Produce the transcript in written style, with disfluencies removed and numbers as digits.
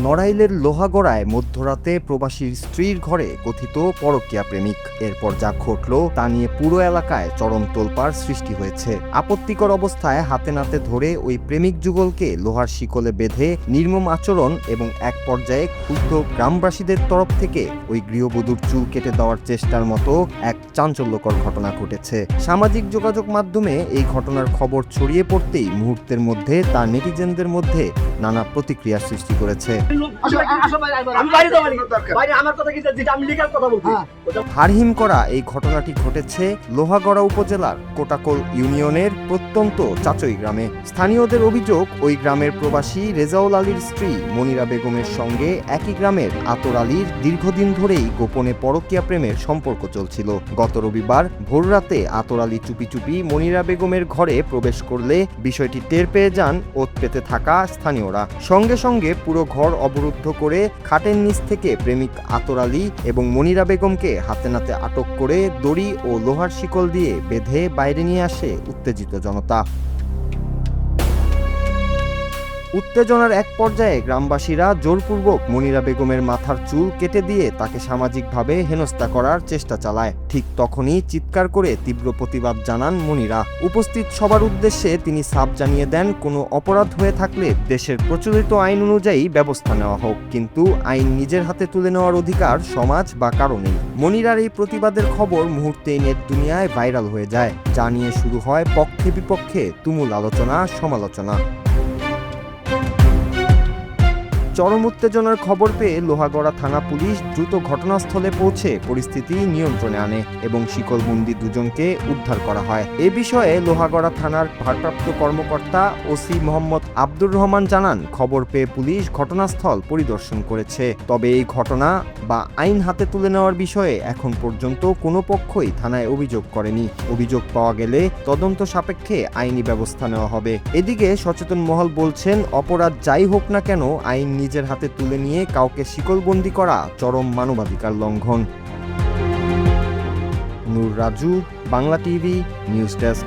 নড়াইলের লোহাগড়ায় মধ্যরাতে প্রবাসীর স্ত্রীর ঘরে কথিত পরকীয়া প্রেমিক। এরপর যা ঘটল তা নিয়ে পুরো এলাকায় চরম তোলপাড় সৃষ্টি হয়েছে। আপত্তিকর অবস্থায় হাতে নাতে ধরে ওই প্রেমিক যুগলকে লোহার শিকলে বেঁধে নির্মম আচরণ এবং এক পর্যায়ে ক্ষুব্ধ গ্রামবাসীদের তরফ থেকে ওই গৃহবধূর চুল কেটে দেওয়ার চেষ্টার মতো এক চাঞ্চল্যকর ঘটনা ঘটেছে। সামাজিক যোগাযোগ মাধ্যমে এই ঘটনার খবর ছড়িয়ে পড়তেই মুহূর্তের মধ্যে তা নেটিজেনদের মধ্যে নানা প্রতিক্রিয়া সৃষ্টি করেছে। হারহিম করা এই ঘটনাটি ঘটেছে লোহাগড়া উপজেলার কোটাকল ইউনিয়নের প্রত্যন্ত চাচই গ্রামে। স্থানীয়দের অভিযোগ, ওই গ্রামের প্রবাসী রেজাউল আলীর স্ত্রী মনিরা বেগমের সঙ্গে একই গ্রামের আতর আলীর দীর্ঘদিন ধরেই গোপনে পরকীয়া প্রেমের সম্পর্ক চলছিল। গত রবিবার ভোররাতে আতর আলী চুপি চুপি মনিরা বেগমের ঘরে প্রবেশ করলে বিষয়টি টের পেয়ে যান ওৎ পেতে থাকা স্থানীয়রা। সঙ্গে সঙ্গে পুরো ঘর অবরুদ্ধ করে খাটের নিচ থেকে প্রেমিক আতর আলী এবং মনিরা বেগমকে হাতে নাতে আটক করে দড়ি ও লোহার শিকল দিয়ে বেঁধে বাইরে নিয়ে আসে উত্তেজিত জনতা। উত্তেজনার এক পর্যায়ে গ্রামবাসীরা জোরপূর্বক মনিরা বেগমের মাথার চুল কেটে দিয়ে তাকে সামাজিকভাবে হেনস্থা করার চেষ্টা চালায়। ঠিক তখনই চিৎকার করে তীব্র প্রতিবাদ জানান মনিরা। উপস্থিত সবার উদ্দেশ্যে তিনি সাফ জানিয়ে দেন, কোনো অপরাধ হয়ে থাকলে দেশের প্রচলিত আইন অনুযায়ী ব্যবস্থা নেওয়া হোক, কিন্তু আইন নিজের হাতে তুলে নেওয়ার অধিকার সমাজ বা কারো নেই। মনিরার এই প্রতিবাদের খবর মুহূর্তেই নেট দুনিয়ায় ভাইরাল হয়ে যায়, যা নিয়ে শুরু হয় পক্ষে বিপক্ষে তুমুল আলোচনা সমালোচনা। চরম উত্তেজনার খবর পেয়ে লোহাগড়া থানা পুলিশ দ্রুত ঘটনাস্থলে পৌঁছে পরিস্থিতি নিয়ন্ত্রণে আনে এবং শিকলবন্দি দুজনকে উদ্ধার করা হয়। এ বিষয়ে লোহাগড়া থানার ভারপ্রাপ্ত কর্মকর্তা ওসি মোহাম্মদ আব্দুর রহমান জানান, খবর পেয়ে পুলিশ ঘটনাস্থল পরিদর্শন করেছে। তবে এই ঘটনা বা আইন হাতে তুলে নেওয়ার বিষয়ে এখন পর্যন্ত কোনো পক্ষই থানায় অভিযোগ করেনি। অভিযোগ পাওয়া গেলে তদন্ত সাপেক্ষে আইনি ব্যবস্থা নেওয়া হবে। এদিকে সচেতন মহল বলছেন, অপরাধ যাই হোক না কেন, আইন নিজের হাতে তুলে নিয়ে কাউকে শিকলবন্দি করা চরম মানবাধিকার লঙ্ঘন। Noor Raju, Bangla TV, news desk.